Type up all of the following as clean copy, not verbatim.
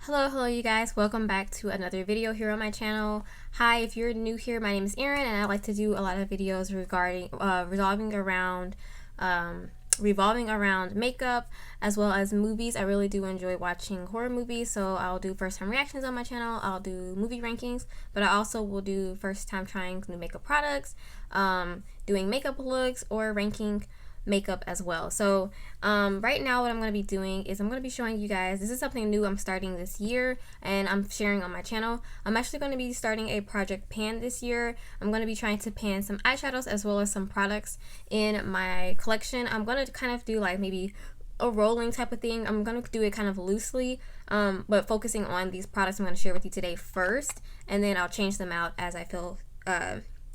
Hello you guys, welcome back to another video here on my channel. Hi, if you're new here, my name is Erin and I like to do a lot of videos regarding revolving around makeup as well as movies. I really do enjoy watching horror movies, so I'll do first time reactions on my channel. I'll do movie rankings, but I also will do first time trying new makeup products, doing makeup looks, or ranking makeup as well. So right now what I'm going to be doing is I'm going to be showing you guys, this is something new I'm starting this year and I'm sharing on my channel. I'm actually going to be starting a project pan this year. I'm going to be trying to pan some eyeshadows as well as some products in my collection. I'm going to kind of do like maybe a rolling type of thing. I'm going to do it kind of loosely, but focusing on these products I'm going to share with you today first, and then I'll change them out as I feel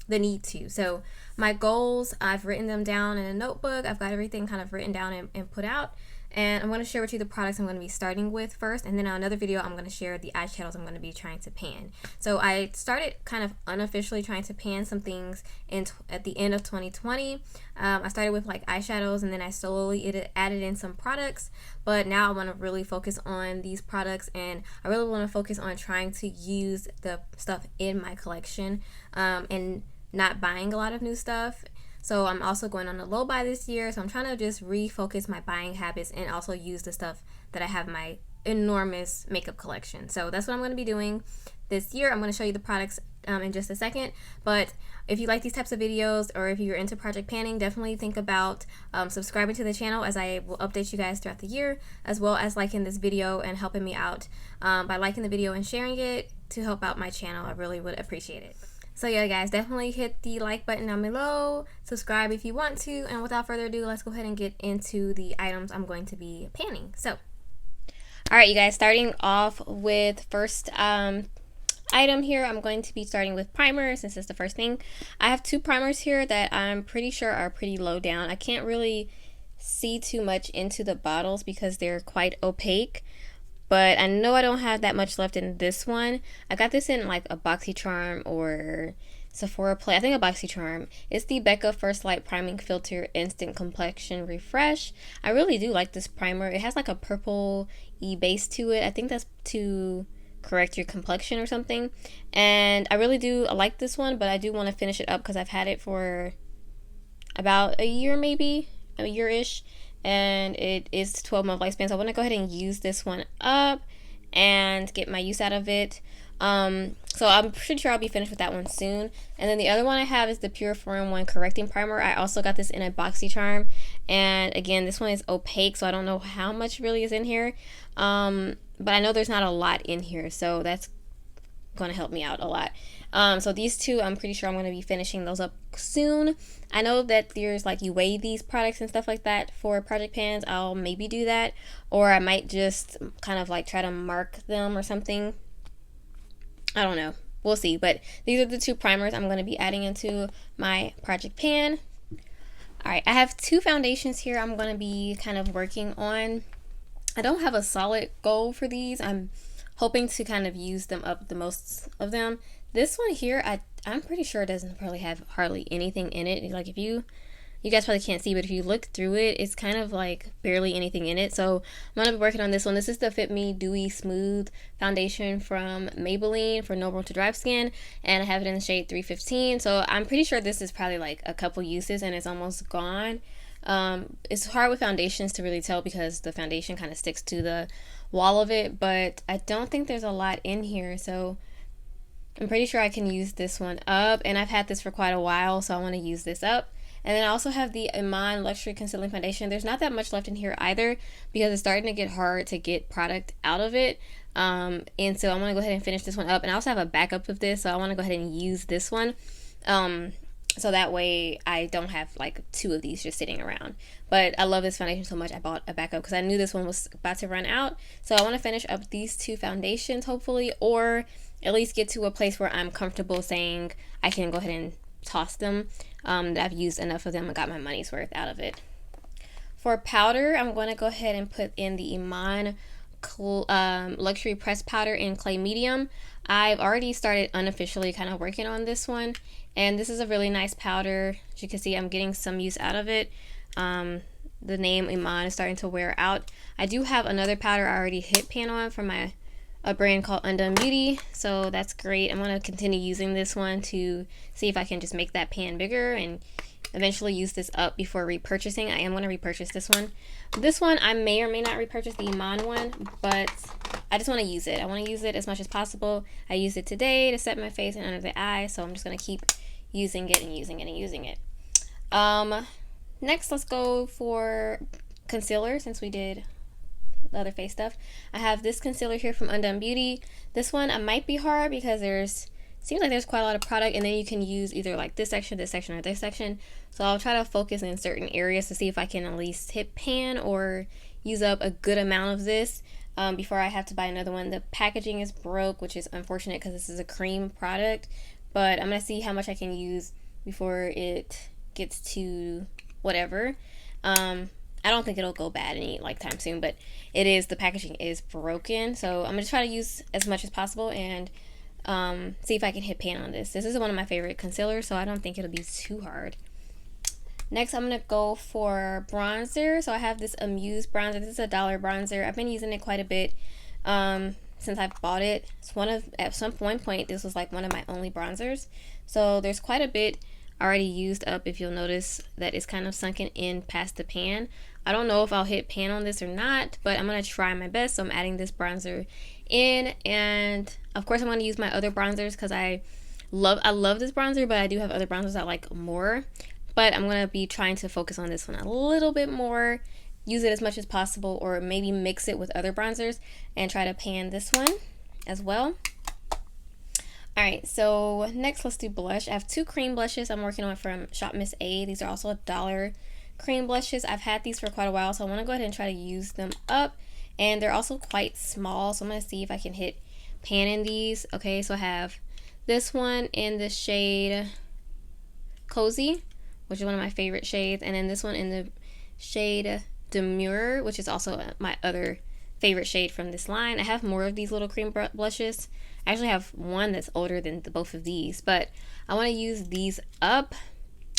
the need to. So my goals, I've written them down in a notebook. I've got everything kind of written down and put out, and I'm going to share with you the products I'm going to be starting with first, and then on another video I'm going to share the eyeshadows I'm going to be trying to pan. So I started kind of unofficially trying to pan some things at the end of 2020. I started with like eyeshadows, and then I slowly added in some products, but now I want to really focus on these products, and I really want to focus on trying to use the stuff in my collection and not buying a lot of new stuff. So I'm also going on a low buy this year, so I'm trying to just refocus my buying habits and also use the stuff that I have in my enormous makeup collection. So that's what I'm going to be doing this year. I'm going to show you the products in just a second, but if you like these types of videos or if you're into project panning, definitely think about subscribing to the channel, as I will update you guys throughout the year, as well as liking this video and helping me out by liking the video and sharing it to help out my channel. I really would appreciate it. So yeah guys, definitely hit the like button down below, subscribe if you want to, and without further ado, let's go ahead and get into the items I'm going to be panning. So alright you guys, starting off with first item here, I'm going to be starting with primer since it's the first thing. I have two primers here that I'm pretty sure are pretty low down. I can't really see too much into the bottles because they're quite opaque, but I know I don't have that much left in this one. I got this in like a BoxyCharm or Sephora Play. I think a BoxyCharm. It's the Becca First Light Priming Filter Instant Complexion Refresh. I really do like this primer. It has like a purple-y base to it. I think that's to correct your complexion or something. And I really do like this one, but I do want to finish it up because I've had it for about a year, maybe a year-ish. And it is 12-month lifespan, so I want to go ahead and use this one up and get my use out of it. So I'm pretty sure I'll be finished with that one soon. And then the other one I have is the Pure 4-in-1 Correcting Primer. I also got this in a BoxyCharm, and again, this one is opaque, so I don't know how much really is in here, but I know there's not a lot in here, so that's going to help me out a lot. So these two, I'm pretty sure I'm going to be finishing those up soon. I know that there's like, you weigh these products and stuff like that for project pans. I'll maybe do that, or I might just kind of like try to mark them or something. I don't know, we'll see. But these are the two primers I'm going to be adding into my project pan. Alright, I have two foundations here I'm going to be kind of working on. I don't have a solid goal for these. I'm hoping to kind of use them up, the most of them. This one here, I'm pretty sure it doesn't probably have hardly anything in it. Like, if you guys probably can't see, but if you look through it, it's kind of like barely anything in it. So I'm gonna be working on this one. This is the Fit Me Dewy Smooth Foundation from Maybelline for No Room to Dry Skin, and I have it in the shade 315. So I'm pretty sure this is probably like a couple uses and it's almost gone. It's hard with foundations to really tell because the foundation kind of sticks to the wall of it, but I don't think there's a lot in here, so I'm pretty sure I can use this one up, and I've had this for quite a while, so I want to use this up. And then I also have the Iman Luxury Concealing Foundation. There's not that much left in here either because it's starting to get hard to get product out of it, and so I'm going to go ahead and finish this one up. And I also have a backup of this, so I want to go ahead and use this one, so that way I don't have like two of these just sitting around. But I love this foundation so much, I bought a backup because I knew this one was about to run out. So I want to finish up these two foundations hopefully, or at least get to a place where I'm comfortable saying I can go ahead and toss them, that I've used enough of them and got my money's worth out of it. For powder, I'm going to go ahead and put in the Iman Luxury Pressed Powder in Clay Medium. I've already started unofficially kind of working on this one, and this is a really nice powder. As you can see, I'm getting some use out of it. The name Iman is starting to wear out. I do have another powder I already hit pan on from my a brand called Undone Beauty, so that's great. I'm going to continue using this one to see if I can just make that pan bigger and eventually use this up before repurchasing. I am going to repurchase this one. This one I may or may not repurchase, the Iman one, but I just want to use it. I want to use it as much as possible. I used it today to set my face and under the eye, so I'm just going to keep using it and using it and using it. Next, let's go for concealer, since we did the other face stuff. I have this concealer here from Undone Beauty. This one might be hard because seems like there's quite a lot of product, and then you can use either like this section, or this section. So I'll try to focus in certain areas to see if I can at least hit pan or use up a good amount of this before I have to buy another one. The packaging is broke, which is unfortunate because this is a cream product, but I'm gonna see how much I can use before it gets to whatever. I don't think it'll go bad any time soon, but the packaging is broken, so I'm gonna try to use as much as possible and see if I can hit pan on this. This is one of my favorite concealers, so I don't think it'll be too hard. Next, I'm gonna go for bronzer. So I have this Amuse bronzer. This is a $1 bronzer. I've been using it quite a bit since I've bought it. At some point this was like one of my only bronzers, so there's quite a bit already used up. If you'll notice that it's kind of sunken in past the pan. I don't know if I'll hit pan on this or not, but I'm gonna try my best. So I'm adding this bronzer in, and of course I'm going to use my other bronzers because I love this bronzer, but I do have other bronzers I like more. But I'm going to be trying to focus on this one a little bit more, use it as much as possible, or maybe mix it with other bronzers and try to pan this one as well. Alright, so next let's do blush. I have two cream blushes I'm working on from Shop Miss A. These are also $1 cream blushes. I've had these for quite a while, so I want to go ahead and try to use them up. And they're also quite small, so I'm going to see if I can hit pan in these. Okay, so I have this one in the shade Cozy, which is one of my favorite shades, and then this one in the shade Demure, which is also my other favorite shade from this line. I have more of these little cream blushes. I actually have one that's older than both of these, but I want to use these up.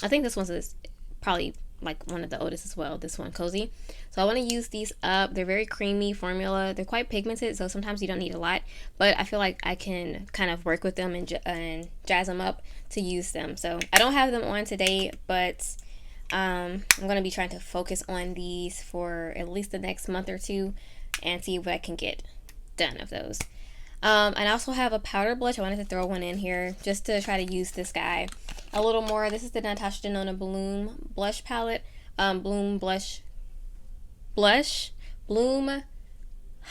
I think this one's probably like one of the oldest as well, this one, Cozy. So I want to use these up. They're very creamy formula. They're quite pigmented, so sometimes you don't need a lot, but I feel like I can kind of work with them and jazz them up to use them. So I don't have them on today, but I'm going to be trying to focus on these for at least the next month or two and see what I can get done of those. And I also have a powder blush. I wanted to throw one in here just to try to use this guy a little more. This is the Natasha Denona Bloom blush palette. Bloom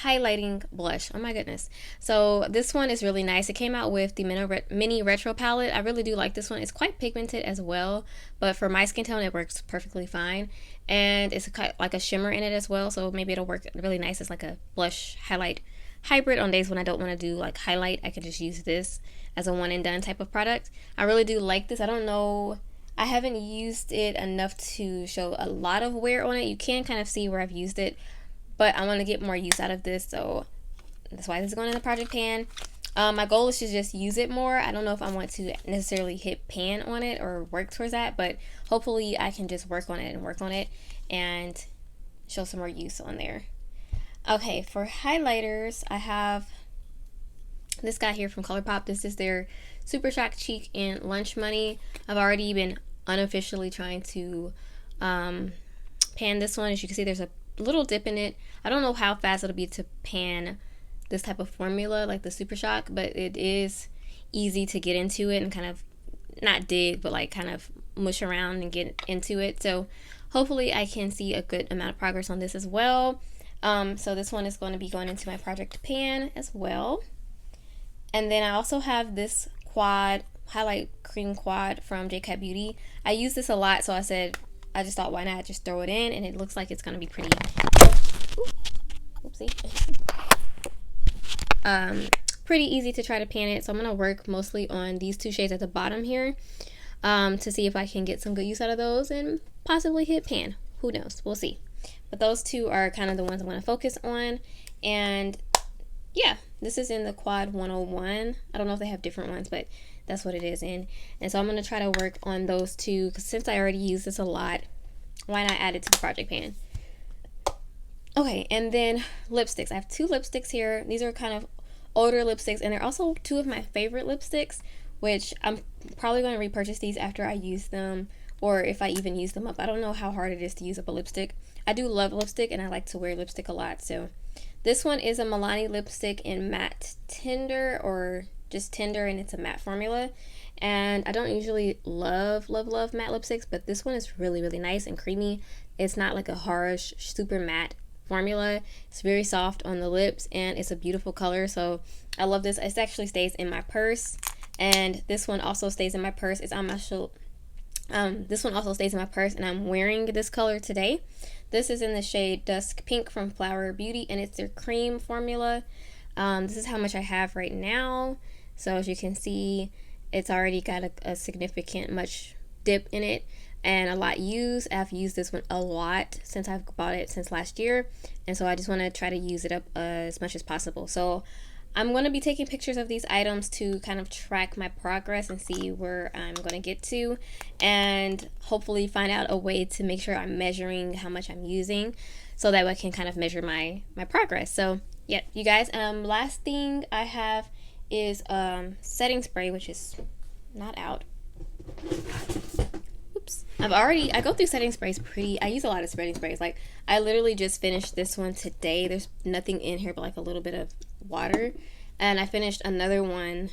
highlighting blush. Oh my goodness. So this one is really nice. It came out with the mini retro palette. I really do like this one. It's quite pigmented as well, but for my skin tone it works perfectly fine, and it's like a shimmer in it as well, so maybe it'll work really nice as like a blush highlight hybrid on days when I don't want to do like highlight. I can just use this as a one and done type of product. I really do like this. I don't know, I haven't used it enough to show a lot of wear on it. You can kind of see where I've used it, but I want to get more use out of this, so that's why this is going in the project pan. My goal is to just use it more. I don't know if I want to necessarily hit pan on it or work towards that, but hopefully I can just work on it and show some more use on there. Okay, for highlighters, I have this guy here from ColourPop. This is their Super Shock Cheek in Lunch Money. I've already been unofficially trying to pan this one. As you can see, there's a little dip in it. I don't know how fast it'll be to pan this type of formula like the Super Shock, but it is easy to get into it and kind of not dig, but like kind of mush around and get into it. So hopefully I can see a good amount of progress on this as well. So this one is going to be going into my project pan as well. And then I also have this quad highlight cream quad from Jessikita Beauty. I use this a lot, so I just thought, why not just throw it in, and it looks like it's going to be pretty pretty easy to try to pan it. So I'm going to work mostly on these two shades at the bottom here to see if I can get some good use out of those and possibly hit pan. Who knows? We'll see. But those two are kind of the ones I'm going to focus on. And yeah, this is in the Quad 101. I don't know if they have different ones, but that's what it is in. And so I'm going to try to work on those two, because since I already use this a lot, why not add it to the project pan? Okay, and then lipsticks. I have two lipsticks here. These are kind of older lipsticks, and they're also two of my favorite lipsticks, which I'm probably going to repurchase these after I use them, or if I even use them up. I don't know how hard it is to use up a lipstick. I do love lipstick, and I like to wear lipstick a lot. So this one is a Milani lipstick in Matte Tender, or just Tender, and it's a matte formula. And I don't usually love matte lipsticks, but this one is really, really nice and creamy. It's not like a harsh, super matte formula. It's very soft on the lips, and it's a beautiful color. So I love this. It actually stays in my purse, and this one also stays in my purse. It's on my shoulder. This one also stays in my purse, and I'm wearing this color today. This is in the shade Dusk Pink from Flower Beauty, and it's their cream formula. This is how much I have right now. So as you can see, it's already got a significant much dip in it and a lot used. I've used this one a lot since I've bought it since last year, and so I just want to try to use it up as much as possible. So I'm going to be taking pictures of these items to kind of track my progress and see where I'm going to get to, and hopefully find out a way to make sure I'm measuring how much I'm using so that I can kind of measure my progress. So yeah, you guys, last thing I have is setting spray, which is not out. Oops. I go through setting sprays I use a lot of setting sprays. Like, I literally just finished this one today. There's nothing in here but like a little bit of water, and I finished another one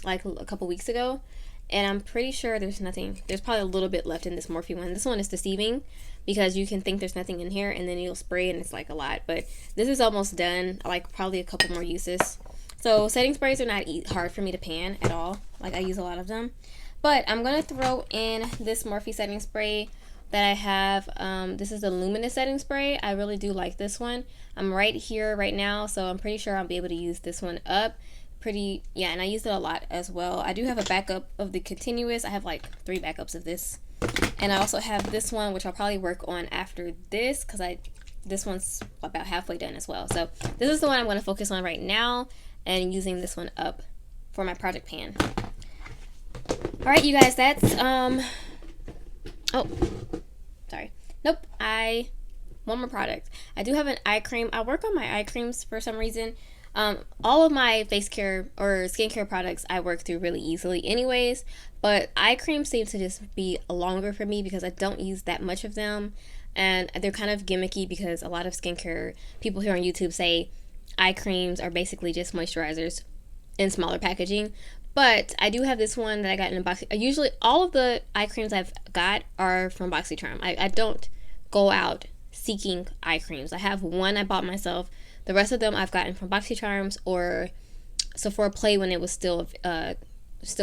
like a couple weeks ago, and I'm pretty sure there's probably a little bit left in this Morphe one. This one is deceiving because you can think there's nothing in here, and then you'll spray and it's like a lot, but this is almost done. I like probably a couple more uses. So setting sprays are not hard for me to pan at all. Like, I use a lot of them. But I'm going to throw in this Morphe setting spray that I have. This is the Luminous setting spray. I really do like this one. I'm right here right now, so I'm pretty sure I'll be able to use this one up. Yeah, and I use it a lot as well. I do have a backup of the Continuous. I have like 3 backups of this. And I also have this one, which I'll probably work on after this, because this one's about halfway done as well. So this is the one I'm going to focus on right now, and using this one up for my project pan. Alright, you guys, that's oh, sorry. Nope, one more product. I do have an eye cream. I work on my eye creams for some reason. All of my face care or skincare products I work through really easily anyways, but eye creams seem to just be longer for me because I don't use that much of them, and they're kind of gimmicky because a lot of skincare people here on YouTube say eye creams are basically just moisturizers in smaller packaging. But I do have this one that I got in a box. Usually all of the eye creams I've got are from BoxyCharm. I don't go out seeking eye creams. I have one I bought myself. The rest of them I've gotten from BoxyCharms or Sephora Play when it was still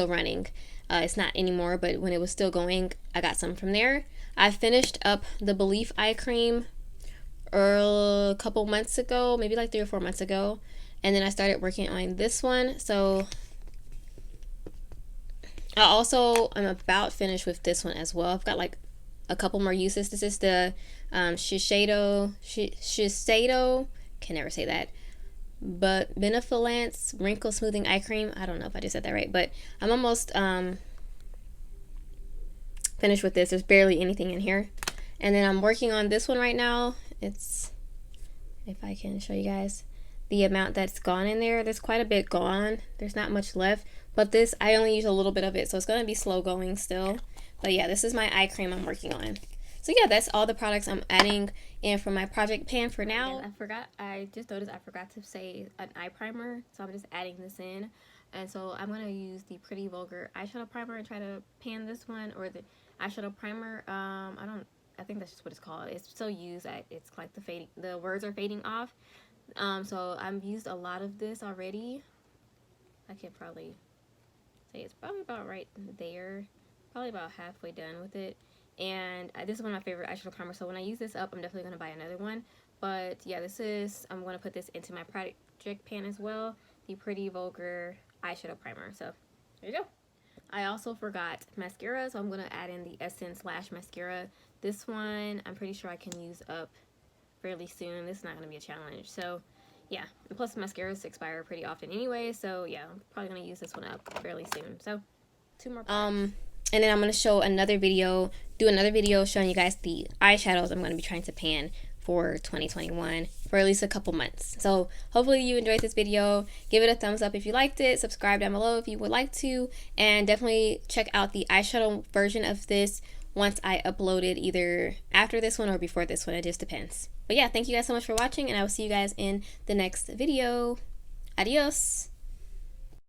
running. It's not anymore, but when it was still going, I got some from there. I finished up the Belief eye cream a couple months ago, maybe like 3 or 4 months ago, and then I started working on this one. So I'm about finished with this one as well. I've got like a couple more uses. This is the Shiseido, can never say that, but Benevolence Wrinkle Smoothing Eye Cream. I don't know if I just said that right, but I'm almost finished with this. There's barely anything in here. And then I'm working on this one right now. It's, if I can show you guys the amount that's gone in there, there's quite a bit gone. There's not much left, but this, I only use a little bit of it, so it's going to be slow going still. But yeah, this is my eye cream I'm working on. So yeah, that's all the products I'm adding in for my project pan for now. And I just noticed I forgot to say an eye primer, so I'm just adding this in. And so I'm going to use the Pretty Vulgar eyeshadow primer and try to pan this one, or the eyeshadow primer. I think that's just what it's called. It's so used that it's like the words are fading off. So I've used a lot of this already. I could probably say it's probably about right there, probably about halfway done with it. And this is one of my favorite eyeshadow primers, so when I use this up, I'm definitely going to buy another one. But yeah, I'm going to put this into my project pan as well, the Pretty Vulgar eyeshadow primer. So there you go. I also forgot mascara, so I'm going to add in the Essence Lash Mascara. This one, I'm pretty sure I can use up fairly soon. This is not going to be a challenge. So yeah, and plus mascaras expire pretty often anyway, so yeah, I'm probably going to use this one up fairly soon. So 2 more products. And then I'm going to show do another video showing you guys the eyeshadows I'm going to be trying to pan for 2021 for at least a couple months. So hopefully you enjoyed this video. Give it a thumbs up if you liked it. Subscribe down below if you would like to, and definitely check out the eyeshadow version of this once I upload it, either after this one or before this one. It just depends. But yeah, thank you guys so much for watching, and I will see you guys in the next video. Adios.